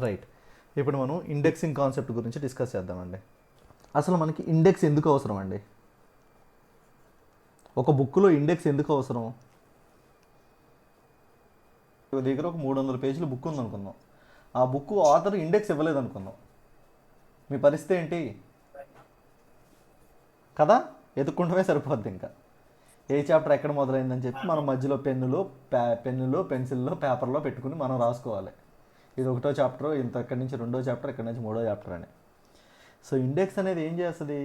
Right. ఇప్పుడు మనం indexing concept గురించి డిస్కస్ చేద్దామండి. అసలు మనకి ఇండెక్స్ ఎందుకు అవసరం అండి? ఒక బుక్లో ఇండెక్స్ ఎందుకు అవసరం? ఒక దగ్గర ఒక 300 పేజీల బుక్ ఉందనుకుందాం. ఆ బుక్ ఆథర్ ఇండెక్స్ ఇవ్వలేదు అనుకుందాం. మీ పరిస్థితి ఏంటి? కదా, ఎత్తుక్కుంటమే సరిపోద్ది. ఇంకా ఏ చాప్టర్ ఎక్కడ మొదలైందని చెప్పి మనం మధ్యలో పెన్నులో పెన్సిల్లో పేపర్లో పెట్టుకుని మనం రాసుకోవాలి. ఇది ఒకటో చాప్టర్, ఇంత ఇక్కడి నుంచి రెండో చాప్టర్, ఇక్కడి నుంచి మూడో చాప్టర్ అని. సో ఇండెక్స్ అనేది ఏం చేస్తుంది?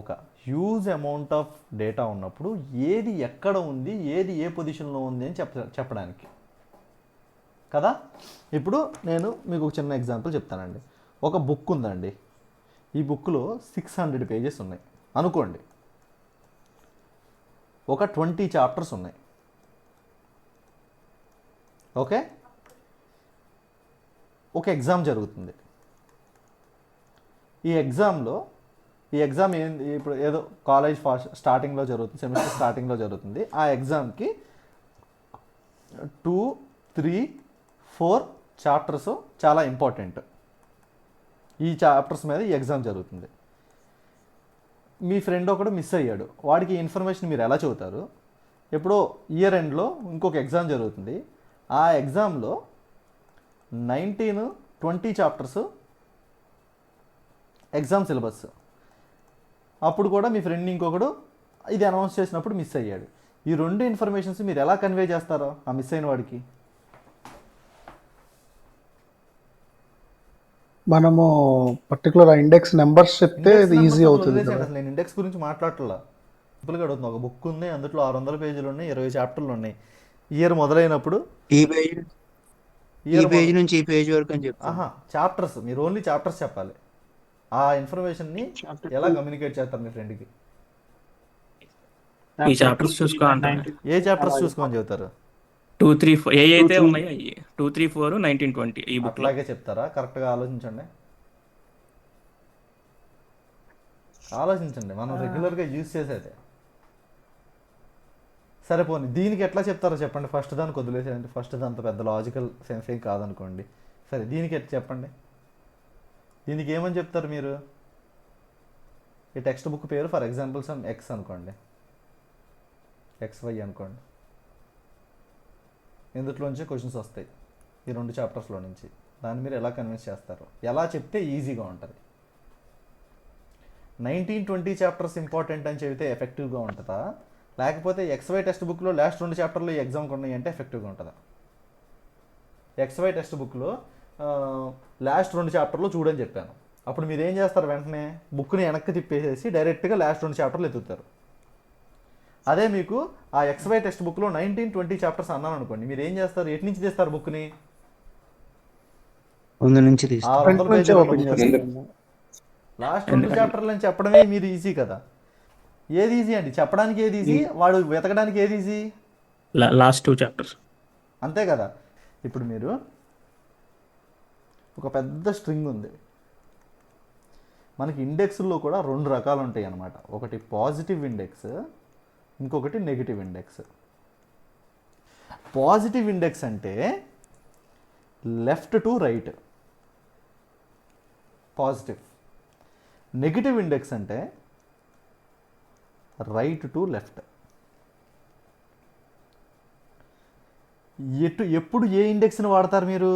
ఒక హ్యూజ్ అమౌంట్ ఆఫ్ డేటా ఉన్నప్పుడు ఏది ఎక్కడ ఉంది, ఏది ఏ పొజిషన్లో ఉంది అని చెప్పడానికి కదా. ఇప్పుడు నేను మీకు ఒక చిన్న ఎగ్జాంపుల్ చెప్తానండి. ఒక బుక్ ఉందండి. ఈ బుక్లో 600 పేజెస్ ఉన్నాయి అనుకోండి. ఒక 20 చాప్టర్స్ ఉన్నాయి. ఓకే, ఒక ఎగ్జామ్ జరుగుతుంది. ఈ ఎగ్జామ్ ఏంది? ఇప్పుడు ఏదో కాలేజ్ స్టార్టింగ్లో జరుగుతుంది, సెమిస్టర్ స్టార్టింగ్లో జరుగుతుంది. ఆ ఎగ్జామ్కి 2, 3, 4 చాప్టర్స్ చాలా ఇంపార్టెంట్. ఈ చాప్టర్స్ మీద ఈ ఎగ్జామ్ జరుగుతుంది. మీ ఫ్రెండ్ ఒకడు మిస్ అయ్యాడు. వాడికి ఈ ఇన్ఫర్మేషన్ మీరు ఎలా చెబుతారు? ఎప్పుడో ఇయర్ ఎండ్లో ఇంకొక ఎగ్జామ్ జరుగుతుంది. ఆ ఎగ్జామ్లో 19, 20 చాప్టర్స్ ఎగ్జామ్ సిలబస్. అప్పుడు కూడా మీ ఫ్రెండ్ ఇంకొకడు ఇది అనౌన్స్ చేసినప్పుడు మిస్ అయ్యాడు. ఈ రెండు ఇన్ఫర్మేషన్స్ మీరు ఎలా కన్వే చేస్తారో ఆ మిస్ అయిన వాడికి? మనము పర్టికులర్ ఇండెక్స్ నెంబర్స్ చెప్తే ఇది ఈజీ అవుతుంది కదా. అసలు నేను ఇండెక్స్ గురించి మాట్లాడట్లా. సింపుల్గా అడుగుతుంది. ఒక బుక్ ఉంది, అందులో 600 పేజీలు ఉన్నాయి, 20 చాప్టర్లు ఉన్నాయి. ఇయర్ మొదలైనప్పుడు ఈ పేజ్ నుంచి ఈ పేజ్ వరకు అని చెప్తాను. చాప్టర్స్, మీరు ఓన్లీ చాప్టర్స్ చెప్పాలి. ఆ ఇన్ఫర్మేషన్ని ఎలా కమ్యూనికేట్ చేస్తారు మీ ఫ్రెండ్కి? ఈ చాప్టర్స్ చూసుకో అంటారు. ఏ చాప్టర్స్ చూసుకోమని చెబుతారు? 2, 3, 4 ఏ అయితే ఉన్నాయో 2, 3, 4, 19, 20 ఈ బుక్ అట్లాగే చెప్తారా? కరెక్ట్గా ఆలోచించండి. మనం రెగ్యులర్గా యూజ్ చేసేది. సరిపోని దీనికి ఎట్లా చెప్తారో చెప్పండి. ఫస్ట్ దానికి వదిలేసేయండి. ఫస్ట్ దాంత పెద్ద లాజికల్ సెన్స్ ఏం కాదనుకోండి. సరే, దీనికి ఎట్లా చెప్పండి? దీనికి ఏమని చెప్తారు మీరు? ఈ టెక్స్ట్ బుక్ పేరు ఫర్ ఎగ్జాంపుల్ సమ్ ఎక్స్ అనుకోండి, XY అనుకోండి. ఇందులోంచి క్వశ్చన్స్ వస్తాయి ఈ 2 చాప్టర్స్లో నుంచి. దాన్ని మీరు ఎలా కన్విన్స్ చేస్తారు? ఎలా చెప్తే ఈజీగా ఉంటుంది? 19, 20 చాప్టర్స్ ఇంపార్టెంట్ అని చెబితే ఎఫెక్టివ్గా ఉంటుందా? లేకపోతే XY టెక్స్ట్ బుక్లో లాస్ట్ 2 చాప్టర్లు ఈ ఎగ్జామ్కి ఉన్నాయి అంటే ఎఫెక్టివ్గా ఉంటుందా? XY టెక్స్ట్ బుక్లో లాస్ట్ 2 చాప్టర్లు చూడని చెప్పాను. అప్పుడు మీరు ఏం చేస్తారు? వెంటనే బుక్ని వెనక్కి తిప్పేసేసి డైరెక్ట్గా లాస్ట్ 2 చాప్టర్లు ఎత్తుతారు. అదే మీకు ఆ XY టెక్స్ట్ బుక్లో 19, 20 చాప్టర్స్ అన్నాను అనుకోండి, మీరు ఏం చేస్తారు? ఎటు నుంచి తీస్తారు బుక్ని? ముందు నుంచి లాస్ట్ 2 చాప్టర్లు అని చెప్పడమే మీరు ఈజీ కదా. ఏది ఈజీ అండి? చెప్పడానికి ఏది ఈజీ? వాడు వెతకడానికి ఏది ఈజీ? Last 2 chapters. అంతే కదా. ఇప్పుడు మీరు ఒక పెద్ద స్ట్రింగ్ ఉంది. మనకి ఇండెక్స్లో కూడా 2 రకాలు ఉంటాయి అన్నమాట. ఒకటి పాజిటివ్ ఇండెక్స్, ఇంకొకటి నెగిటివ్ ఇండెక్స్. పాజిటివ్ ఇండెక్స్ అంటే left to right, positive. Negative index అంటే రైట్ టు లెఫ్ట్. ఎప్పుడు ఏ ఇండెక్స్ని వాడతారు మీరు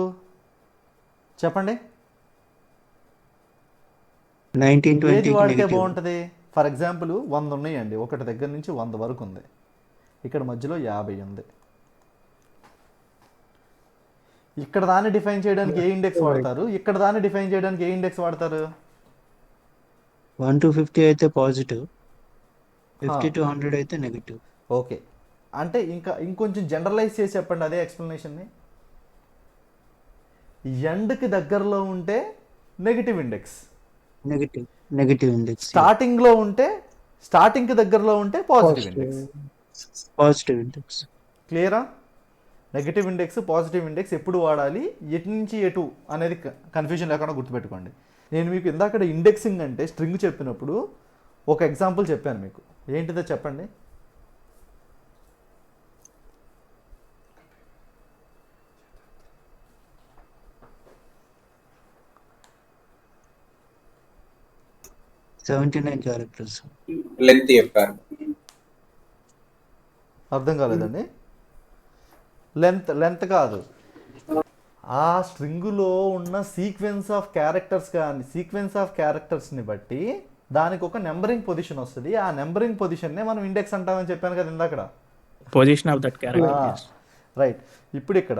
చెప్పండి? 19, 20 ఏది వాడితే బాగుంటుంది? ఫర్ ఎగ్జాంపుల్ 100 ఉన్నాయండి. ఒకటి దగ్గర నుంచి 100 వరకు ఉంది. ఇక్కడ మధ్యలో 50 ఉంది. ఇక్కడ దాన్ని డిఫైన్ చేయడానికి ఏ ఇండెక్స్ వాడతారు? ఇక్కడ దాన్ని డిఫైన్ చేయడానికి ఏ ఇండెక్స్ వాడతారు? 1 to 50 అయితే పాజిటివ్, 50 to 100 అయితే నెగిటివ్. ఓకే, అంటే ఇంకొంచెం జనరలైజ్ చేసి చెప్పండి అదే ఎక్స్ప్లెనేషన్ని. ఎండ్కి దగ్గరలో ఉంటే నెగిటివ్ ఇండెక్స్, నెగిటివ్ ఇండెక్స్. స్టార్టింగ్లో ఉంటే, స్టార్టింగ్కి దగ్గరలో ఉంటే పాజిటివ్ ఇండెక్స్. క్లియరా? నెగిటివ్ ఇండెక్స్, పాజిటివ్ ఇండెక్స్ ఎప్పుడు వాడాలి, ఎటు నుంచి ఎటు అనేది కన్ఫ్యూజన్ లేకుండా గుర్తుపెట్టుకోండి. నేను మీకు ఇందాక ఇండెక్సింగ్ అంటే స్ట్రింగ్ చెప్పినప్పుడు ఒక ఎగ్జాంపుల్ చెప్పాను మీకు. ఏంటిదో చెప్పండి? 79 క్యారెక్టర్స్. లెంత్ చెప్పారు. అర్థం కాలేదండి. లెంత్ కాదు, ఆ స్ట్రింగులో ఉన్న సీక్వెన్స్ ఆఫ్ క్యారెక్టర్స్ కానీ సీక్వెన్స్ ఆఫ్ క్యారెక్టర్స్ని బట్టి దానికి ఒక నెంబరింగ్ పొజిషన్ వస్తుంది. ఆ నెంబరింగ్ పొజిషన్నే మనం ఇండెక్స్ అంటామని చెప్పాను కదా ఇందాకడ. Position of that character. Right. ఇప్పుడు ఇక్కడ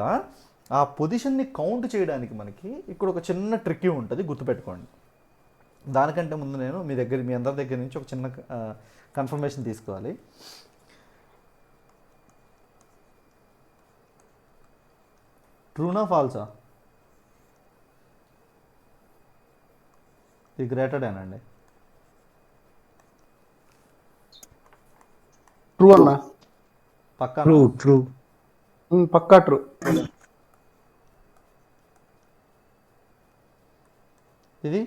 ఆ పొజిషన్ని కౌంట్ చేయడానికి మనకి ఇక్కడ ఒక చిన్న ట్రిక్ ఉంటుంది, గుర్తుపెట్టుకోండి. దానికంటే ముందు నేను మీ అందరి దగ్గర నుంచి ఒక చిన్న కన్ఫర్మేషన్ తీసుకోవాలి. ట్రూనా ఫాల్సా? ఇది గ్రేటెడ్ అండి. ట్రూ అన్న. పక్కా ట్రూ. పక్కా ట్రూ. ఇది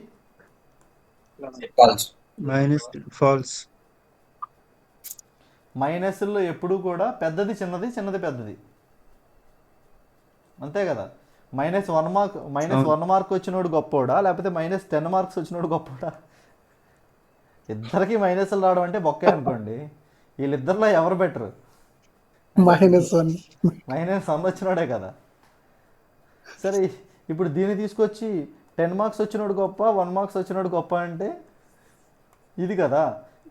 ఫాల్స్. ఫాల్స్. మైనస్లో ఎప్పుడు కూడా పెద్దది చిన్నది, చిన్నది పెద్దది, అంతే కదా. -1 మార్క్ వచ్చినోడు గొప్పోడా, లేకపోతే -10 మార్క్స్ వచ్చినోడు గొప్పోడా? ఇద్దరికి మైనస్లు రావడం అంటే బొక్కే అనుకోండి. వీళ్ళిద్దరిలో ఎవరు బెటరు? -1 వచ్చినోడే కదా. సరే, ఇప్పుడు దీన్ని తీసుకొచ్చి 10 మార్క్స్ వచ్చినోడు గొప్ప, 1 మార్క్స్ వచ్చినోడు గొప్ప అంటే ఇది కదా.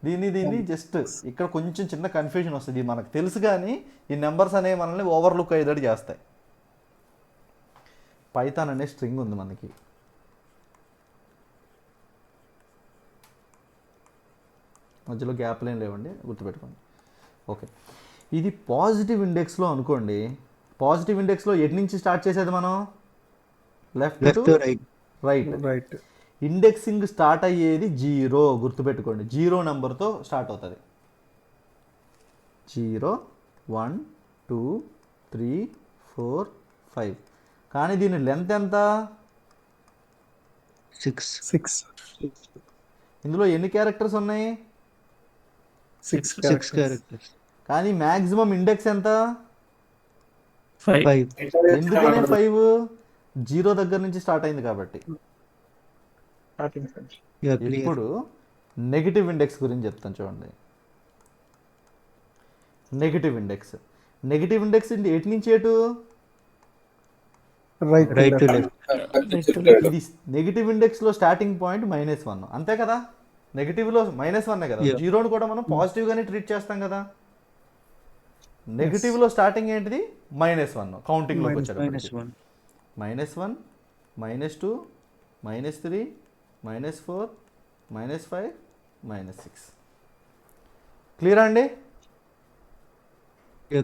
దీన్ని జస్ట్ ఇక్కడ కొంచెం చిన్న కన్ఫ్యూజన్ వస్తుంది. మనకు తెలుసు కానీ ఈ నెంబర్స్ అనేవి మనల్ని ఓవర్లుక్ అయ్యేటట్టు చేస్తాయి. పైథాన్ అనే స్ట్రింగ్ ఉంది మనకి. మధ్యలో గ్యాప్లు ఏం లేవండి, గుర్తుపెట్టుకోండి. ఓకే, ఇది పాజిటివ్ ఇండెక్స్లో అనుకోండి. పాజిటివ్ ఇండెక్స్లో ఎటు నుంచి స్టార్ట్ చేసేది మనం? Left to right. Indexing start అయ్యేది 0, గుర్తుపెట్టుకోండి. 0 నెంబర్తో స్టార్ట్ అవుతుంది. 0 1 2 3 4 5. కానీ దీని లెంత్ ఎంత? 6. ఇందులో ఎన్ని క్యారెక్టర్స్ ఉన్నాయి? 6 క్యారెక్టర్స్. కానీ మ్యాక్సిమం ఇండెక్స్ ఎంత? 5. ఎందుకనే 5? 0 దగ్గర నుంచి స్టార్ట్ అయింది కాబట్టి. ఇప్పుడు నెగిటివ్ ఇండెక్స్ గురించి చెప్తాను చూడండి. నెగిటివ్ ఇండెక్స్ ఎటు నుంచి ఎటు? Right to left. ఇది నెగిటివ్ ఇండెక్స్లో స్టార్టింగ్ పాయింట్ -1, అంతే కదా. నెగిటివ్లో -1 కదా. 0ని కూడా మనం పాజిటివ్గానే ట్రీట్ చేస్తాం కదా. నెగిటివ్లో స్టార్టింగ్ ఏంటిది? -1. కౌంటింగ్లోకి వచ్చాడు -1, -2, -3, -4, -5, -6. క్లియర్ అండి?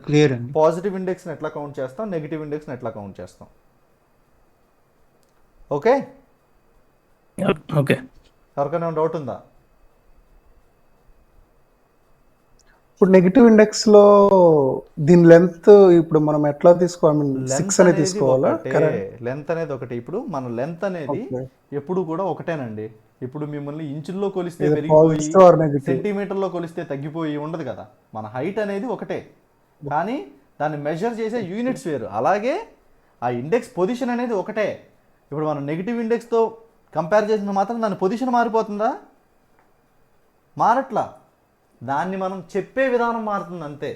క్లియర్ అండి. పాజిటివ్ ఇండెక్స్ని ఎట్లా కౌంట్ చేస్తాం, నెగిటివ్ ఇండెక్స్ని ఎట్లా కౌంట్ చేస్తాం? ఓకే, ఎవరికైనా డౌట్ ఉందా? ఇప్పుడు నెగిటివ్ ఇండెక్స్ లో దీని లెంత్ ఇప్పుడు మనం ఎట్లా తీసుకోవాలి? 6 అనేది తీసుకోవాలా? లెంత్ అనేది ఒకటి. ఇప్పుడు మన లెంత్ అనేది ఎప్పుడు కూడా ఒకటేనండి. ఇప్పుడు మిమ్మల్ని ఇంచుల్లో కొలిస్తే పెరిగిపోయి, సెంటీమీటర్లో కొలిస్తే తగ్గిపోయి ఉండదు కదా. మన హైట్ అనేది ఒకటే, కానీ దాన్ని మెజర్ చేసే యూనిట్స్ వేరు. అలాగే ఆ ఇండెక్స్ పొజిషన్ అనేది ఒకటే. ఇప్పుడు మనం నెగిటివ్ ఇండెక్స్తో కంపేర్ చేసిన మాత్రం దాని పొజిషన్ మారిపోతుందా? మారట్లా. దాన్ని మనం చెప్పే విధానం మారుతుంది అంతే.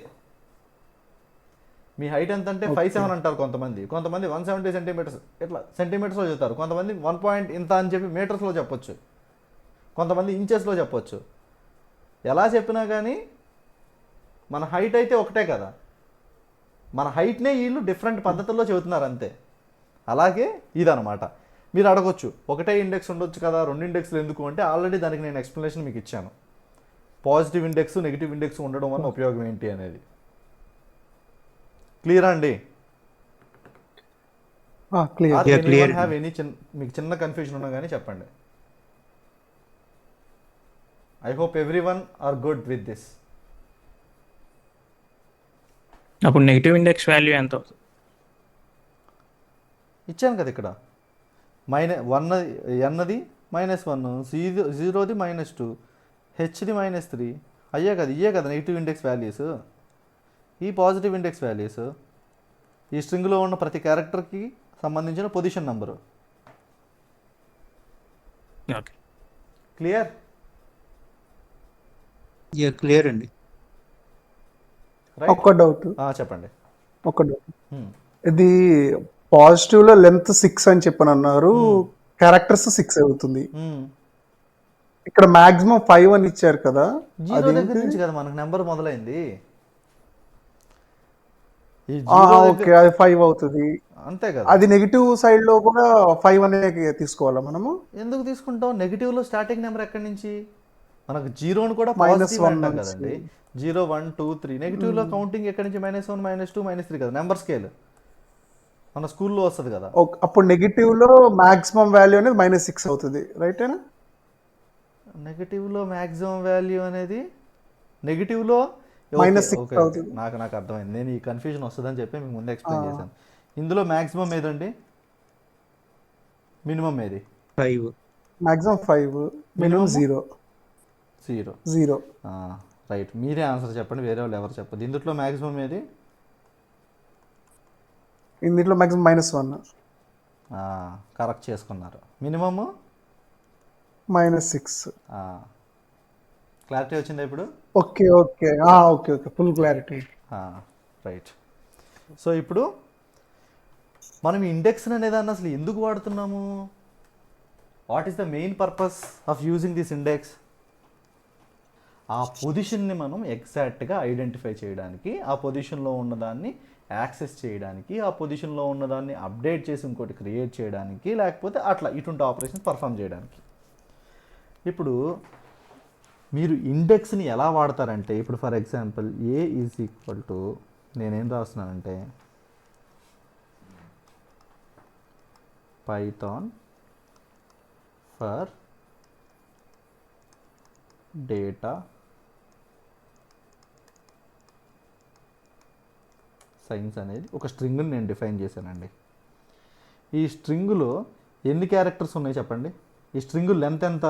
మీ హైట్ ఎంత అంటే 5'7" అంటారు కొంతమంది 170 సెంటీమీటర్స్, ఇట్లా సెంటీమీటర్స్లో చెప్తారు. కొంతమంది 1 పాయింట్ ఇంత అని చెప్పి మీటర్స్లో చెప్పొచ్చు, కొంతమంది ఇంచెస్లో చెప్పొచ్చు. ఎలా చెప్పినా కానీ మన హైట్ అయితే ఒకటే కదా. మన హైట్నే వీళ్ళు డిఫరెంట్ పద్ధతుల్లో చెబుతున్నారు అంతే. అలాగే ఇదనమాట. మీరు అడగొచ్చు, ఒకటే ఇండెక్స్ ఉండొచ్చు కదా, 2 ఇండెక్స్లు ఎందుకు అంటే, ఆల్రెడీ దానికి నేను ఎక్స్ప్లెనేషన్ మీకు ఇచ్చాను. పాజిటివ్ ఇండెక్స్, నెగిటివ్ ఇండెక్స్ ఉండడం వల్ల ఉపయోగం ఏంటి అనేది. క్లియర్ అండి? హ్యావ్ ఎనీ మీకు చిన్న కన్ఫ్యూజన్ ఉన్నా కానీ చెప్పండి. I hope everyone are good with this. అప్పుడు నెగిటివ్ ఇండెక్స్ వాల్యూ ఎంత? ఇచ్చాను కదా ఇక్కడ. ఎన్నది -1, 0ది -2, హెచ్ది -3. ఇయే కదా నెగిటివ్ ఇండెక్స్ వాల్యూస్. ఈ పాజిటివ్ ఇండెక్స్ వాల్యూస్ ఈ స్ట్రింగ్లో ఉన్న ప్రతి క్యారెక్టర్కి సంబంధించిన పొజిషన్ నంబరు. క్లియర్? క్లియర్ అండి. రైట్. ఒక డౌట్, చెప్పండి. ఒక డౌట్. ఇది పాజిటివ్ లో లెంత్ 6 అని చెప్పని అన్నారు, క్యారెక్టర్స్ 6 అవుతుంది. ఇక్కడ మాక్సిమం 5 అని ఇచ్చారు కదా, జీరో దగ్గర అదేంటి? నుంచి కదా మనకు నెంబర్ మొదలైంది. ఈ జీరో ఓకే, అది 5 అవుతుంది. అంతే కదా. అది నెగిటివ్ సైడ్ లో కూడా 5 అనే తీసుకోవాలా మనము? ఎందుకు తీసుకుంటాం? నెగిటివ్లో స్టార్టింగ్ నెంబర్ ఎక్కడి నుంచి? మనకు జీరోని కూడా -1 పాజిటివ్ అంటాం నుంచి. కదండి. 0 1 2 3 నెగిటివ్లో కౌంటింగ్ ఎక్కడి నుంచి? -1 -2 -3 కదా నెంబర్ స్కేల్ మన స్కూల్లో వస్తుంది కదా. అప్పుడు నెగిటివ్ లో మాక్సిమం వాల్యూ అనేది -6 అవుతుంది, రైటేనా? నెగిటివ్లో మ్యాక్సిమం వాల్యూ అనేది నెగిటివ్లో -6 ఓకే అవుతుంది. నాకు అర్థమైంది. నేను ఈ కన్ఫ్యూజన్ వస్తుందని చెప్పి మీకు ముందే ఎక్స్ప్లెయిన్ చేశాను. ఇందులో మ్యాక్సిమం ఏదండి? మినిమం ఏది? 5. Maximum 5, minimum 0. 0. రైట్, మీరే ఆన్సర్ చెప్పండి, వేరే వాళ్ళు ఎవరు చెప్పదు. ఇందులో మ్యాక్సిమం ఏది? ఇందులో మాక్సిమం -1, కరెక్ట్ చేసుకున్నారు. మినిమము -6. క్లారిటీ వచ్చిందా ఇప్పుడు? Okay okay okay okay, full clarity. Right. So ఇప్పుడు మనం ఇండెక్స్ అనేదాన్ని అసలు ఎందుకు వాడుతున్నాము? What is the main purpose of using this index? ఆ పొజిషన్ని మనం ఎగ్జాక్ట్గా ఐడెంటిఫై చేయడానికి, ఆ పొజిషన్లో ఉన్నదాన్ని యాక్సెస్ చేయడానికి, ఆ పొజిషన్లో ఉన్నదాన్ని అప్డేట్ చేసి ఇంకోటి క్రియేట్ చేయడానికి, లేకపోతే అట్లా ఇటువంటి ఆపరేషన్స్ పర్ఫామ్ చేయడానికి. ఇప్పుడు మీరు ఇండెక్స్ని ఎలా వాడతారంటే, ఇప్పుడు for example A is equal to, నేనేం రాస్తున్నానంటే పైథాన్ ఫర్ డేటా సైన్స్ అనేది ఒక స్ట్రింగ్ని నేను డిఫైన్ చేశానండి. ఈ స్ట్రింగులో ఎన్ని క్యారెక్టర్స్ ఉన్నాయి చెప్పండి? ఈ స్ట్రింగు లెంత్ ఎంత?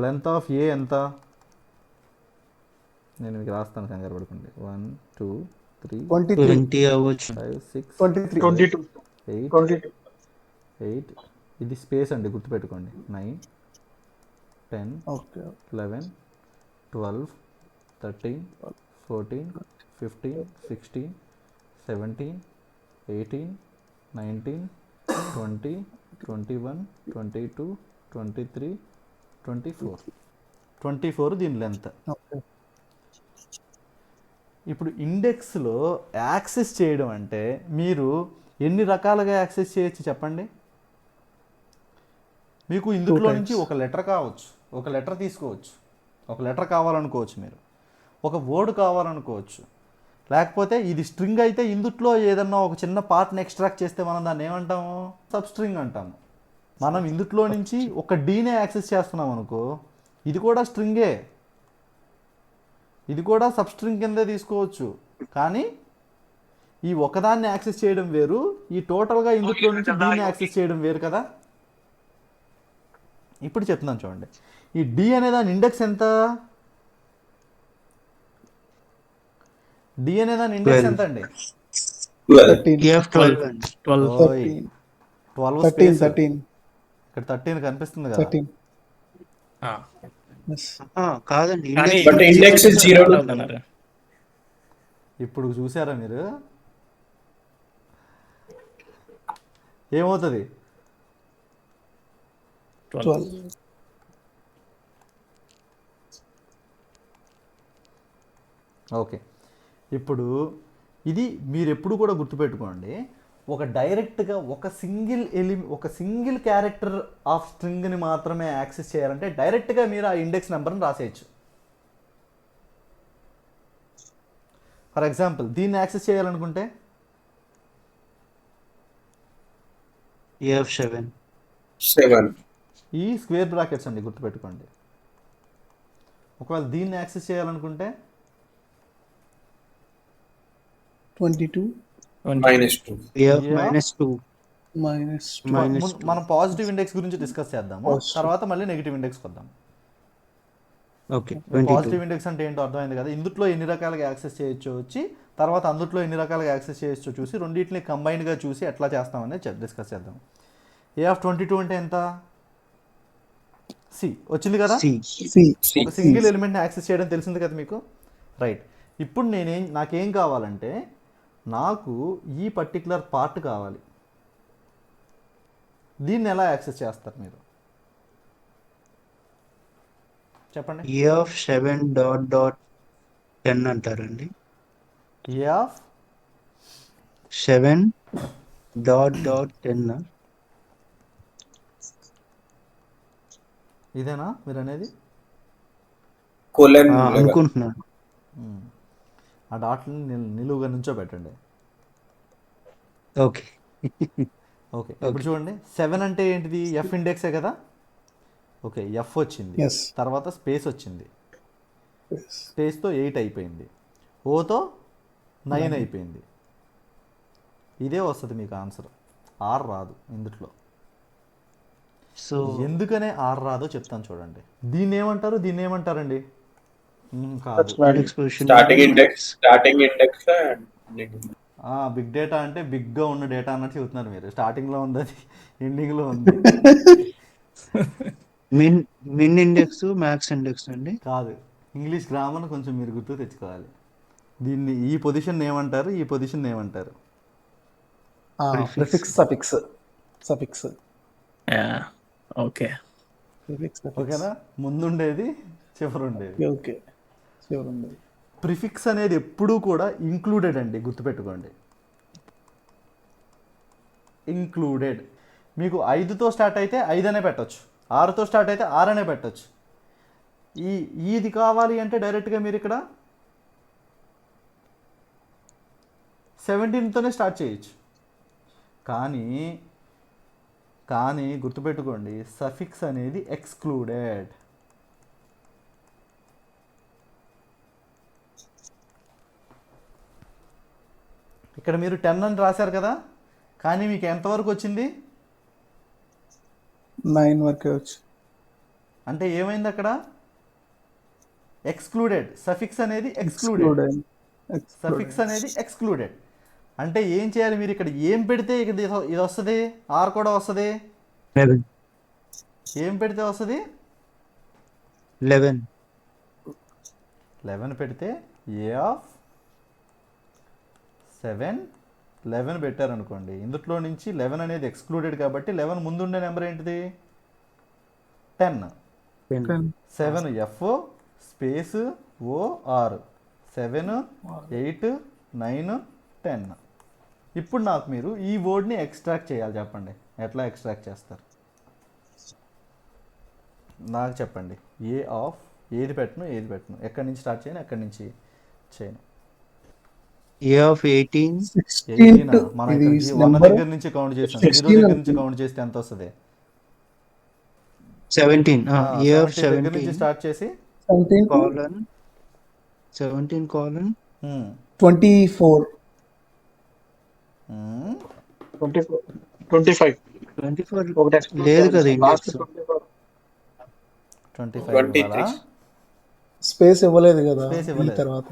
లెంత్ ఆఫ్ ఏ ఎంత? నేను మీకు రాస్తాను, కంగారు పడుకోండి. 1 2 3 20 అవ్వచ్చు. 5 6 22 8 8 ఇది స్పేస్ అండి, గుర్తుపెట్టుకోండి. 9 10 ఓకే 11 12 13 14 15 16 17 18 19 20 21 22 23 24 దీని లెంత్. ఓకే. ఇప్పుడు ఇండెక్స్లో యాక్సెస్ చేయడం అంటే మీరు ఎన్ని రకాలుగా యాక్సెస్ చేయొచ్చు చెప్పండి? మీకు ఇందులో నుంచి ఒక లెటర్ కావచ్చు, ఒక లెటర్ తీసుకోవచ్చు, ఒక లెటర్ కావాలనుకోవచ్చు, మీరు ఒక వర్డ్ కావాలనుకోవచ్చు, లేకపోతే ఇది స్ట్రింగ్ అయితే ఇందుట్లో ఏదన్నా ఒక చిన్న పార్ట్ని ఎక్స్ట్రాక్ట్ చేస్తే మనం దాన్ని ఏమంటాము? సబ్ స్ట్రింగ్ అంటాము. మనం ఇందులో నుంచి ఒక డీనే యాక్సెస్ చేస్తున్నాం అనుకో, ఇది కూడా స్ట్రింగే, ఇది కూడా సబ్ స్ట్రింగ్ కిందే తీసుకోవచ్చు. కానీ ఈ ఒకదాన్ని యాక్సెస్ చేయడం వేరు, ఈ టోటల్గా ఇందులో నుంచి డీని యాక్సెస్ చేయడం వేరు కదా. ఇప్పుడు చెప్తున్నాను చూడండి, ఈ డి అనే దాని ఇండెక్స్ ఎంత? డి అనే దాని ఇండెక్స్ ఎంత అండి? 12 అండి. 12 13 స్పేస్ 13 ఇక్కడ 13 కనిపిస్తుంది కదా. 13. Yes. కాదండి, కానీ ఇండెక్స్ index is 0 to అన్నారు. ఇప్పుడు చూసారా మీరు ఏమవుతుంది? 12. ఓకే. ఇప్పుడు ఇది మీరు ఎప్పుడు కూడా గుర్తుపెట్టుకోండి, ఒక డైరెక్ట్గా ఒక సింగిల్ క్యారెక్టర్ ఆఫ్ స్ట్రింగ్ని మాత్రమే యాక్సెస్ చేయాలంటే డైరెక్ట్గా మీరు ఆ ఇండెక్స్ నెంబర్ని రాసేయచ్చు. ఫర్ ఎగ్జాంపుల్ దీన్ని యాక్సెస్ చేయాలనుకుంటే EF7 ఈ స్క్వేర్ బ్రాకెట్స్ అండి, గుర్తుపెట్టుకోండి. ఒకవేళ దీన్ని యాక్సెస్ చేయాలనుకుంటే -22 -2 EF -2 మనం పాజిటివ్ ఇండెక్స్ గురించి డిస్కస్ చేద్దాము, Positive. తర్వాత మళ్ళీ నెగిటివ్ ఇండెక్స్కి వద్దాం. ఓకే 22 పాజిటివ్ ఇండెక్స్ అంటే ఏంటో అర్థమైంది కదా. ఇందులో ఎన్ని రకాలుగా యాక్సెస్ చేయొచ్చో వచ్చి, తర్వాత అందులో ఎన్ని రకాలుగా యాక్సెస్ చేయొచ్చో చూసి, రెండింటిని కంబైన్డ్గా చూసి ఎట్లా చేస్తామనేది డిస్కస్ చేద్దాం. A of 22 అంటే ఎంత? సి వచ్చింది కదా. సి. సి ఒక సింగిల్ ఎలిమెంట్ని యాక్సెస్ చేయడం తెలిసింది కదా మీకు. రైట్, ఇప్పుడు నాకేం కావాలంటే నాకు ఈ పర్టికులర్ పార్ట్ కావాలి. దీన్ని ఎలా యాక్సెస్ చేస్తారు మీరు చెప్పండి. ఏ ఆఫ్ 7.10 అంటారండి. ఏ ఆఫ్ 7.10. ఇదేనా మీరు అనేది? కోలన్ అనుకుంటున్నాను. ఆ డాట్ని నిలువుగా నుంచో పెట్టండి. ఓకే. ఓకే, ఇప్పుడు చూడండి 7 అంటే ఏంటిది? ఎఫ్ ఇండెక్సే కదా. ఓకే, ఎఫ్ వచ్చింది, ఎస్ తర్వాత స్పేస్ వచ్చింది, స్పేస్తో 8 అయిపోయింది, ఓతో 9 అయిపోయింది. ఇదే వస్తుంది మీకు ఆన్సర్. ఆర్ రాదు ఇందులో. సో ఎందుకనే ఆర్ రాదో చెప్తాను చూడండి. దీన్ని ఏమంటారండి? కాదు, next position starting index big data అంటే బిగ్గా ఉన్న డేటా అన్నట్టు చెబుతున్నారు మీరు. స్టార్టింగ్లో ఉంది, అది ఎండింగ్లో ఉంది. మిన్ ఇండెక్స్, మ్యాక్స్ ఇండెక్స్ అండి. కాదు, ఇంగ్లీష్ గ్రామర్ని కొంచెం మీరు గుర్తు తెచ్చుకోవాలి. దీన్ని ఈ పొజిషన్ ఏమంటారు, ఈ పొజిషన్ ఏమంటారు? Prefix suffix okay. ఓకేనా, ముందుండేది చివరుండేది. ఓకే చివరి ప్రిఫిక్స్ అనేది ఎప్పుడూ కూడా ఇంక్లూడెడ్ అండి, గుర్తుపెట్టుకోండి. ఇంక్లూడెడ్. మీకు 5తో స్టార్ట్ అయితే 5 అనే పెట్టచ్చు, 6తో స్టార్ట్ అయితే 6 అనే పెట్టచ్చు. ఇది కావాలి అంటే డైరెక్ట్గా మీరు ఇక్కడ 17తోనే స్టార్ట్ చేయొచ్చు. కానీ గుర్తుపెట్టుకోండి, సఫిక్స్ అనేది ఎక్స్క్లూడెడ్. ఇక్కడ మీరు 10 అని రాశారు కదా, కానీ మీకు ఎంతవరకు వచ్చింది? 9 వరకే వచ్చి. అంటే ఏమైంది అక్కడ? ఎక్స్క్లూడెడ్. సఫిక్స్ అనేది ఎక్స్క్లూడెడ్. సఫిక్స్ అనేది ఎక్స్క్లూడెడ్. అంటే ఏం చేయాలి మీరు? ఇక్కడ ఏం పెడితే ఇది వస్తుంది, ఆర్ కూడా వస్తుంది. 11. ఏం పెడితే వస్తుంది? 11 పెడితే ఏ ఆఫ్ 11 పెట్టారనుకోండి. ఇందులో నుంచి 11 అనేది ఎక్స్క్లూడెడ్ కాబట్టి 11 ముందుండే నెంబర్ ఏంటిది? 10. 7 ఎఫ్ స్పేస్ ఓ ఆర్. 7 8 9 10. ఇప్పుడు నాకు మీరు ఈ వర్డ్ని ఎక్స్ట్రాక్ట్ చేయాలి. చెప్పండి ఎట్లా ఎక్స్ట్రాక్ట్ చేస్తారు నాకు చెప్పండి. ఏ ఆఫ్ ఏది పెట్టను, ఎక్కడి నుంచి స్టార్ట్ చేయను, ఎక్కడి నుంచి చేయను? ఏ ఆఫ్ 18. 18. మనం ఇక్కడ 1 దగ్గర నుంచి కౌంట్ చేసాం, 0 దగ్గర నుంచి కౌంట్ చేస్తే ఎంత వస్తుంది? 17. ఏ ఆఫ్ 17 దగ్గర నుంచి 17 స్టార్ట్ చేసి 17 colon 17 colon 24 25 24 లేదు కదా ఇండెక్స్. 25 ఇవ్వాలా? స్పేస్ ఇవ్వలేదు కదా Space ఈ ఇవ్వలేదు. తర్వాత.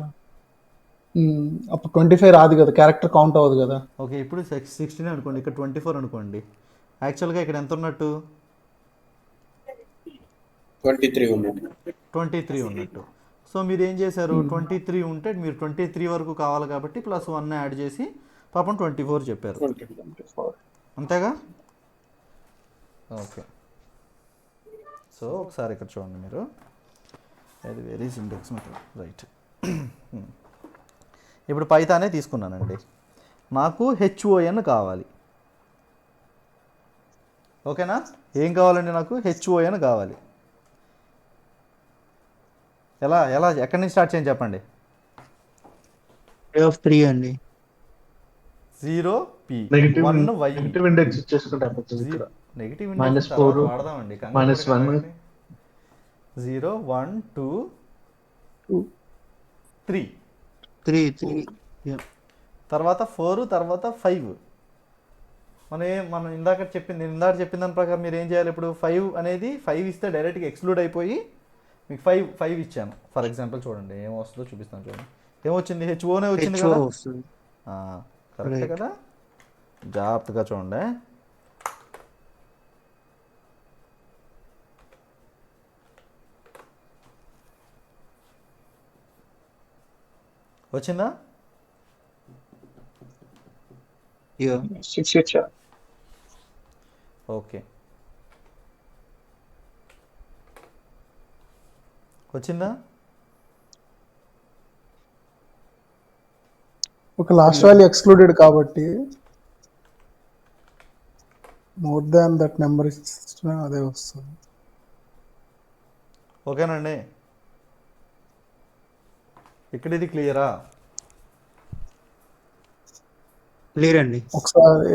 అప్పుడు 25 రాదు కదా, క్యారెక్టర్ కౌంట్ అవ్వదు కదా. ఓకే, ఇప్పుడు 16 అనుకోండి, ఇక్కడ 24 అనుకోండి. యాక్చువల్గా ఇక్కడ ఎంత ఉన్నట్టు? 23 ఉన్నది. 23 ఉన్నట్టు. సో మీరు ఏం చేశారు? 23 ఉంటే మీరు 23 వరకు కావాలి కాబట్టి +1 యాడ్ చేసి పాపం 24 చెప్పారు. 24 అంతేగా? ఓకే, సో ఒకసారి ఇక్కడ చూడండి మీరు. అది వెరీ సిండెక్స్ మెథడ్. రైట్, ఇప్పుడు పైథానే తీసుకున్నానండి. నాకు హెచ్ఓఎన్ కావాలి. ఓకేనా? ఏం కావాలండి? నాకు హెచ్ఓఎన్ కావాలి. ఎక్కడి నుంచి స్టార్ట్ చేయండి చెప్పండి. ఏ ఆఫ్ 3 అండి. 0 P negative 1 Y. Negative index ఇచ్చేసుకుంటే అయిపోతుంది ఇక్కడ. నెగిటివ్ -4 వాడదామండి. -1 0 1 2 3 3 yeah. తర్వాత 4, తర్వాత 5. మనం ఇందాక చెప్పిన దాని ప్రకారం మీరు ఏం చేయాలి? ఇప్పుడు 5 అనేది 5 ఇస్తే డైరెక్ట్గా ఎక్స్క్లూడ్ అయిపోయి మీకు 5 ఇచ్చాను. ఫర్ ఎగ్జాంపుల్ చూడండి ఏమొస్తుందో చూపిస్తాను. చూడండి ఏమొచ్చింది? హెచ్ఓనే వచ్చింది HO కదా. వస్తుంది. Correct Right. కదా. జాగ్రత్తగా చూడండి. వచ్చిందా? Yeah. 6 ఇచ్చా. ఓకే, వచ్చిందా? ఒక లాస్ట్ వాల్యూ ఎక్స్క్లూడెడ్ కాబట్టి మోర్ దాన్ దట్ నెంబర్ ఇచ్చినా అదే వస్తుంది. ఓకేనండి, ఇక్కడ ఇది క్లియరా? క్లియర్ అండి. ఒకసారి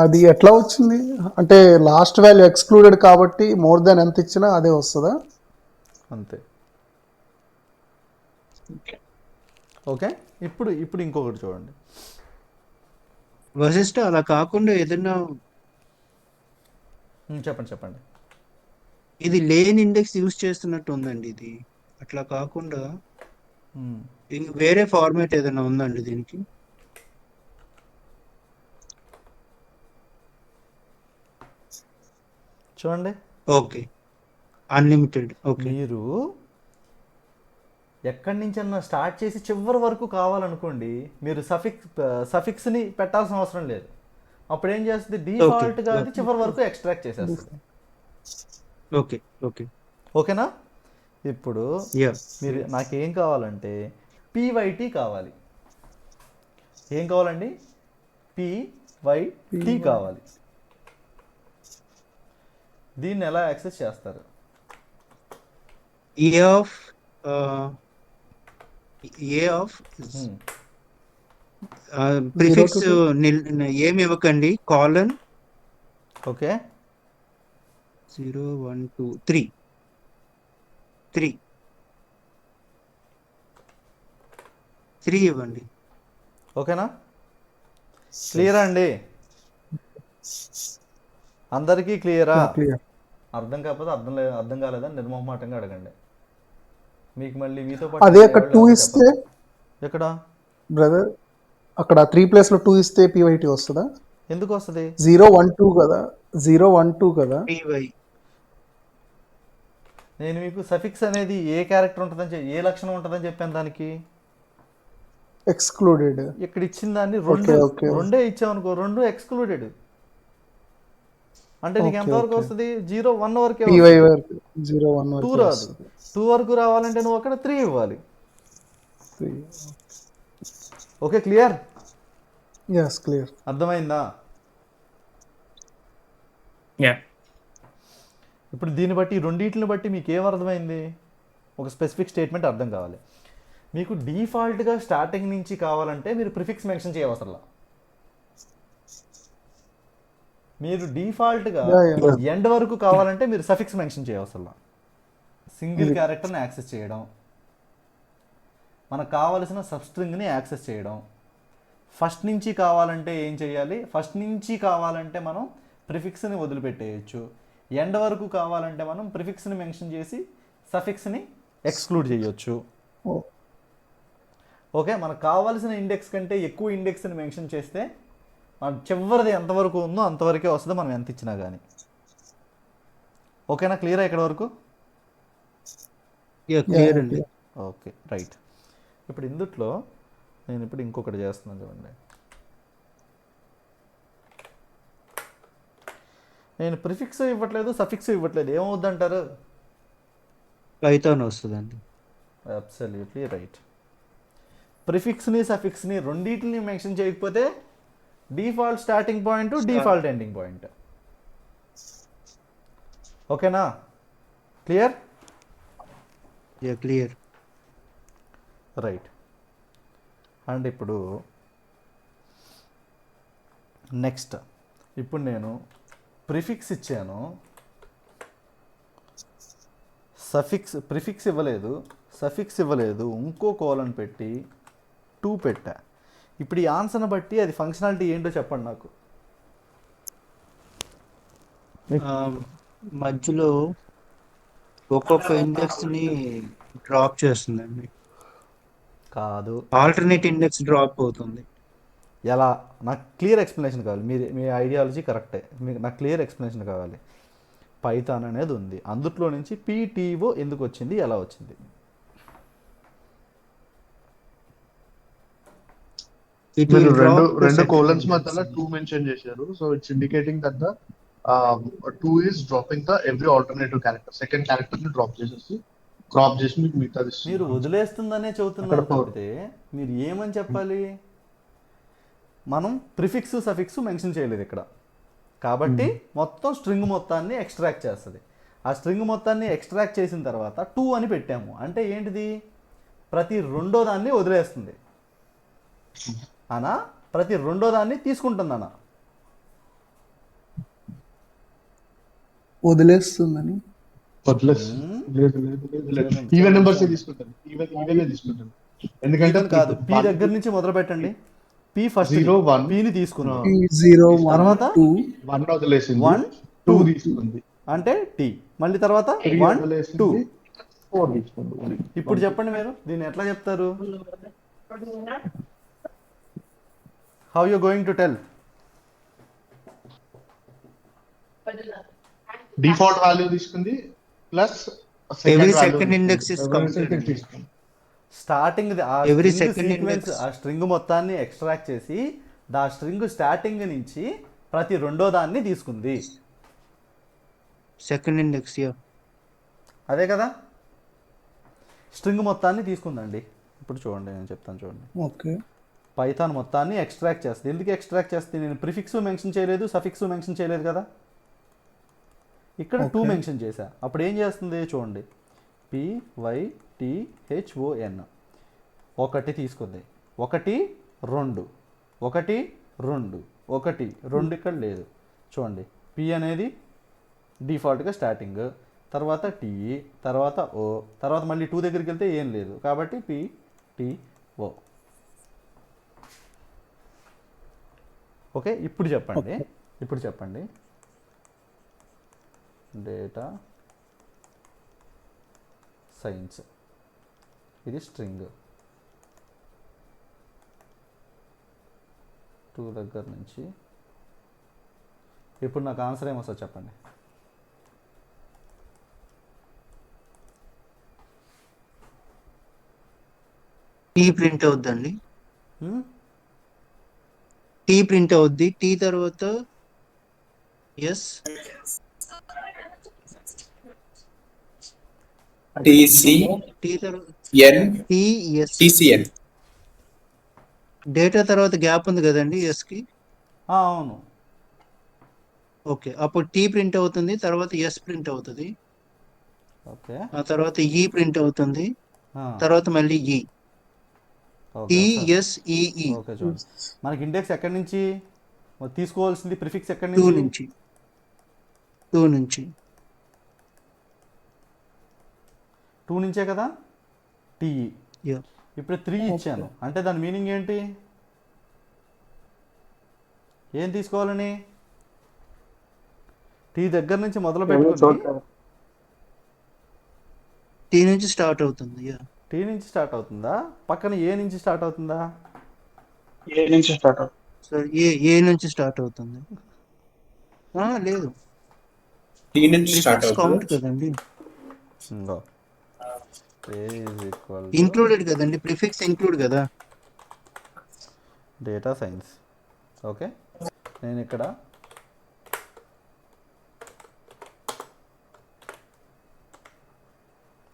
అది ఎట్లా వచ్చింది అంటే లాస్ట్ వాల్యూ ఎక్స్క్లూడెడ్ కాబట్టి మోర్ దాన్ ఎంత ఇచ్చినా అదే వస్తుందా? అంతే. ఓకే, ఇప్పుడు ఇప్పుడు ఇంకొకటి చూడండి. వశిష్ట అలా కాకుండా ఏదైనా చెప్పండి చెప్పండి. ఇది లేన్ ఇండెక్స్ యూజ్ చేస్తున్నట్టు ఉందండి. ఇది అట్లా కాకుండా వేరే ఫార్మాట్ ఏదైనా ఉందండి దీనికి? చూడండి, ఓకే, అన్లిమిటెడ్. ఓకే, మీరు ఎక్కడి నుంచన్నా స్టార్ట్ చేసి చివరి వరకు కావాలనుకోండి, మీరు సఫిక్స్ని పెట్టాల్సిన అవసరం లేదు. అప్పుడు ఏం చేస్తుంది, డిఫాల్ట్గా అది చివరి వరకు ఎక్స్ట్రాక్ట్ చేసేస్తుంది. ఓకే, ఓకే, ఓకేనా? ఇప్పుడు యా, మీరు నాకేం కావాలంటే పీవైటీ కావాలి. ఏం కావాలండి? పీవైటీ కావాలి. దీన్ని ఎలా యాక్సెస్ చేస్తారు? ఏ ఆఫ్ ప్రిఫిక్స్ ఏమి ఇవ్వకండి, కాలన్ ఓకే 0 1 2 3 ఇవ్వండి. ఓకేనా? క్లియరా అండి? అందరికీ క్లియరా? క్లియర్. అర్థం కాకపోతే అర్థం కాలేదని నిర్మోహమాటంగా అడగండి. మీకు మళ్ళీ మీతో అదే పాటు అక్కడ 2 ఇస్తే ఎక్కడ బ్రదర్, అక్కడ 3 ప్లేస్ లో 2 ఇస్తే పీవైటీ వస్తుందా? ఎందుకు వస్తుంది? 0 1 2 కదా, 0 1 2 కదా. PY నేను మీకు సఫిక్స్ అనేది ఏ క్యారెక్టర్ ఉంటుందని ఏ లక్షణం ఉంటుందని చెప్పాను. దానికి ఎక్స్క్లూడెడ్. ఇక్కడ ఇచ్చిన దాన్ని okay. రెండే ఇచ్చామనుకో, రెండు ఎక్స్క్లూడెడ్. అంటే నీకు ఎంతవరకు వస్తుంది? 0 1 వరకే పీవై వరకు 0 1 2 వరకు రాదు. 2 వరకు రావాలంటే నువ్వు అక్కడ 3 ఇవ్వాలి. Okay, clear? yes clear. అర్థమైందా? యా, ఇప్పుడు దీన్ని బట్టి, రెండింటిని బట్టి మీకు ఏం అర్థమైంది? ఒక స్పెసిఫిక్ స్టేట్మెంట్ అర్థం కావాలి. మీకు డిఫాల్ట్గా స్టార్టింగ్ నుంచి కావాలంటే మీరు ప్రిఫిక్స్ మెన్షన్ చేయవసరంలా. మీరు డిఫాల్ట్గా ఎండ్ వరకు కావాలంటే మీరు సఫిక్స్ మెన్షన్ చేయవసరంలా. సింగిల్ క్యారెక్టర్ని యాక్సెస్ చేయడం, మనకు కావలసిన సబ్స్ట్రింగ్ని యాక్సెస్ చేయడం. ఫస్ట్ నుంచి కావాలంటే ఏం చేయాలి? ఫస్ట్ నుంచి కావాలంటే మనం ప్రిఫిక్స్ని వదిలిపెట్టేయచ్చు. ఎండ్ వరకు కావాలంటే మనం ప్రిఫిక్స్ని మెన్షన్ చేసి సఫిక్స్ని ఎక్స్క్లూడ్ చేయొచ్చు. ఓకే, మనకు కావాల్సిన ఇండెక్స్ కంటే ఎక్కువ ఇండెక్స్ని మెన్షన్ చేస్తే మన చివరిది ఎంతవరకు ఉందో అంతవరకే వస్తుంది, మనం ఎంత ఇచ్చినా కానీ. ఓకేనా? క్లియరా ఇక్కడ వరకు? క్లియర్ అండి. Okay, right. ఇప్పుడు ఇందుట్లో నేను ఇప్పుడు ఇంకొకటి చేస్తున్నాను చూడండి. నేను ప్రిఫిక్స్ ఇవ్వట్లేదు, సఫిక్స్ ఇవ్వట్లేదు, ఏమవుద్దంటారు? పైథాన్ వస్తుందండి. Absolutely right. ప్రిఫిక్స్ని సఫిక్స్ని రెండింటిని మెన్షన్ చేయకపోతే default starting point, default ending point. ఓకేనా? క్లియర్? క్లియర్. రైట్. అండ్ ఇప్పుడు నెక్స్ట్, ఇప్పుడు నేను ప్రిఫిక్స్ ఇచ్చాను, ప్రిఫిక్స్ ఇవ్వలేదు, సఫిక్స్ ఇవ్వలేదు, ఇంకో కోలన్ పెట్టి 2 పెట్టా. ఇప్పుడు ఈ ఆన్సర్ని బట్టి అది ఫంక్షనాలిటీ ఏంటో చెప్పండి నాకు. మధ్యలో ఒక్కొక్క ఇండెక్స్ ని డ్రాప్ చేస్తుందండి. కాదు, ఆల్టర్నేట్ ఇండెక్స్ డ్రాప్ అవుతుంది. ఎలా? నాకు క్లియర్ ఎక్స్ప్లెనేషన్ కావాలి. మీ ఐడియాలజీ కరెక్టే, మీకు నాకు క్లియర్ ఎక్స్ప్లెనేషన్ కావాలి. పైథాన్ అనేది ఉంది, అందుట్లో నుంచి పీటీఓ ఎందుకు వచ్చింది, ఎలా వచ్చింది? ఇట్ మీరు విల్ రెండు డ్రాప్ రెండు కోలన్స్ మధ్యలో 2 మెన్షన్ చేశారు. So it's indicating that the 2 is dropping the every alternative character. Second character ని డ్రాప్ చేసేసి క్రాప్ చేసి మీకు మిగతాది మీరు ఇస్తున్నాను. వదిలేస్తుందనే అక్కడ చెబుతున్నారు four. తప్పితే మీరు ఏమని చెప్పాలి? మనం ప్రిఫిక్స్ సఫిక్స్ మెన్షన్ చేయలేదు ఇక్కడ, కాబట్టి మొత్తం స్ట్రింగ్ మొత్తాన్ని ఎక్స్ట్రాక్ట్ చేస్తుంది. ఆ స్ట్రింగ్ మొత్తాన్ని ఎక్స్ట్రాక్ట్ చేసిన తర్వాత 2 అని పెట్టాము అంటే ఏంటిది? ప్రతి రెండో దాన్ని వదిలేస్తుంది అనా ప్రతి రెండో దాన్ని తీసుకుంటుంది అనా? వదిలేస్తుందని. వదిలేస్ లేదు లేదు లేదు లేదు. ఈవెన్ నెంబర్స్ తీసుకుంటాను. ఈవెన్ తీసుకుంటాను. ఎందుకంటే ఈవెన్ కాదు, పీ దగ్గర నుంచి మొదలు పెట్టండి. పీ ఫస్ట్ 0 1 పీని తీసుకుంది, 0 1 తర్వాత 2 1 వదిలేసింది, 1 2 2 తీసుకుంది, అంటే టీ, మళ్ళీ తర్వాత 3 1 2. వదిలేసింది, 4 తీసుకుంది. ఇప్పుడు చెప్పండి మీరు దీన్ని ఎట్లా చెప్తారు? How you going to tell? Default value తీసుకుంది plus Every second index is counted. తీసుకుంది. స్టార్టింగ్ ఆ Every string second sequence, index. ఆ స్ట్రింగ్ మొత్తాన్ని ఎక్స్ట్రాక్ట్ చేసి ఆ స్ట్రింగ్ స్టార్టింగ్ నుంచి ప్రతి రెండో దాన్ని తీసుకుంది. Second index, yeah. అదే కదా, స్ట్రింగ్ మొత్తాన్ని తీసుకుందండి. ఇప్పుడు చూడండి, నేను చెప్తాను చూడండి. ఓకే. పైథాన్ మొత్తాన్ని ఎక్స్ట్రాక్ట్ చేస్తుంది. ఎందుకు ఎక్స్ట్రాక్ట్ చేస్తుంది? నేను ప్రిఫిక్స్ మెన్షన్ చేయలేదు, సఫిక్స్ మెన్షన్ చేయలేదు కదా, ఇక్కడ 2 మెన్షన్ చేశా. అప్పుడు ఏం చేస్తుంది చూడండి, PYTHON ఒకటి తీసుకుంది, 1 2 1 2 1 2 ఇక్కడ లేదు చూడండి. పి అనేది డిఫాల్ట్గా స్టార్టింగ్, తర్వాత టీ, తర్వాత ఓ, తర్వాత మళ్ళీ 2 దగ్గరికి వెళ్తే ఏం లేదు కాబట్టి PTO. ఓకే, ఇప్పుడు చెప్పండి డేటా సైన్స్, ఇది స్ట్రింగ్ 2 దగ్గర నుంచి. ఇప్పుడు నాకు ఆన్సర్ ఏమొస్తా చెప్పండి? టీ ప్రింట్ అవుద్దండి. టీ ప్రింట్ అవుద్ది. టీ తర్వాత ఎస్, TCN టీ తర్వాత టీఎస్. TCN. డేటా తర్వాత గ్యాప్ ఉంది కదండి ఎస్ కి. అవును. ఓకే, అప్పుడు టీ ప్రింట్ అవుతుంది, తర్వాత ఎస్ ప్రింట్ అవుతుంది, ఓకే ఆ తర్వాత ఈ ప్రింట్ అవుతుంది, ఆ, తర్వాత మళ్ళీ ఈ ఓకే ఒకసారి టిఎస్ఈఈ ఓకే చూడండి, మనకి ఇండెక్స్ ఎక్కడి నుంచి తీసుకోవాల్సింది? ప్రిఫిక్స్ ఎక్కడి 2 నుంచి? నుంచి 2 నుంచి 2 నుంచే కదా, టీఈ. Yeah. ఇప్పుడు 3 ఇచ్చాను అంటే దాని మీనింగ్ ఏంటి? ఏం తీసుకోవాలని? టీ దగ్గర నుంచి మొదలు పెట్టుకుని టీ నుంచి స్టార్ట్ అవుతుంది. టీ నుంచి స్టార్ట్ అవుతుందా, పక్కన ఏ నుంచి స్టార్ట్ అవుతుందా? ఏ నుంచి స్టార్ట్ అవుతుంది? సార్ ఏ నుంచి స్టార్ట్ అవుతుంది? లేదు, T నుంచి స్టార్ట్ ప్రిఫిక్స్ కౌంట్ అవుతుంది. కదండి, ఇంకో ఏ ఈజ్ ఈక్వల్ ఇంక్లూడెడ్ కదండి, ప్రిఫిక్స్ ఇంక్లూడ్ కదా. Data science. ఓకే, నేను ఇక్కడ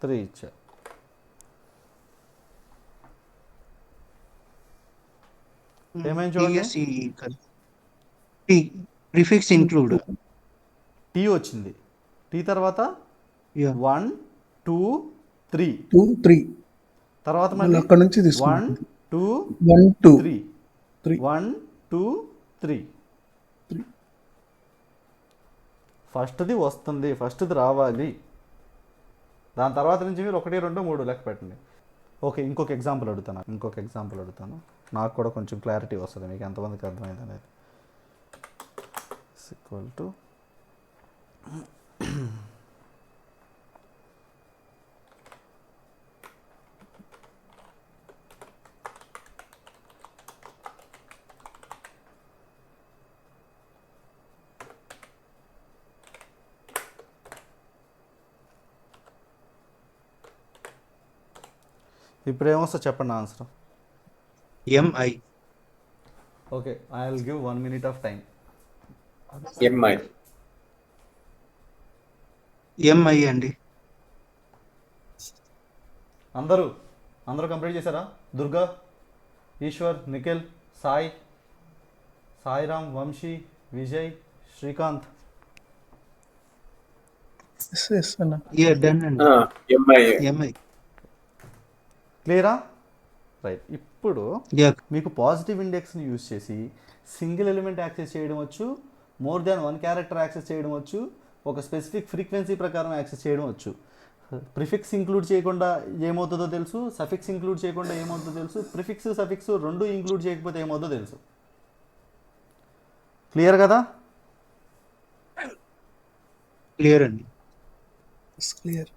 త్రీ ఇచ్చా. ఏమైంది చూడండి, ప్రిఫిక్స్ ఇంక్లూడ్. టీ వచ్చింది, టీ తర్వాత 1 2 3 2 3 తర్వాత మళ్ళీ మళ్ళీ అక్కడ నుంచి 1 తీసుకుంటుంది. 2 1 2 3 3 1 2 3. ఫస్ట్ది వస్తుంది, ఫస్ట్ది రావాలి, దాని తర్వాత నుంచి మీరు 1 2 3 లెక్క పెట్టండి. ఓకే, ఇంకొక ఎగ్జాంపుల్ అడుగుతాను, నాకు కూడా కొంచెం క్లారిటీ వస్తుంది, మీకు ఎంతమందికి అర్థమైంది అనేది. ఈక్వల్ టు ఇప్పుడు ఏమొస్తా చెప్పండి answer? MI okay, I will give 1 minute of time. MI MI అండి. అందరూ కంప్లీట్ చేశారా? దుర్గా, ఈశ్వర్, నిఖిల్, సాయిరామ్, వంశీ, విజయ్, శ్రీకాంత్. యా డన్ అండి. MI MI. క్లియరా? రైట్. ఇప్పుడు యా మీకు పాజిటివ్ ఇండెక్స్ని యూజ్ చేసి సింగిల్ ఎలిమెంట్ యాక్సెస్ చేయడం వచ్చు, మోర్ దాన్ 1 క్యారెక్టర్ యాక్సెస్ చేయడం వచ్చు, ఒక స్పెసిఫిక్ ఫ్రీక్వెన్సీ ప్రకారం యాక్సెస్ చేయడం వచ్చు. ప్రిఫిక్స్ ఇంక్లూడ్ చేయకుండా ఏమవుతుందో తెలుసు, సఫిక్స్ ఇంక్లూడ్ చేయకుండా ఏమవుతుందో తెలుసు, ప్రిఫిక్స్ సఫిక్స్ రెండు ఇంక్లూడ్ చేయకపోతే ఏమవుతుందో తెలుసు. క్లియర్ కదా? క్లియర్ అండి. క్లియర్.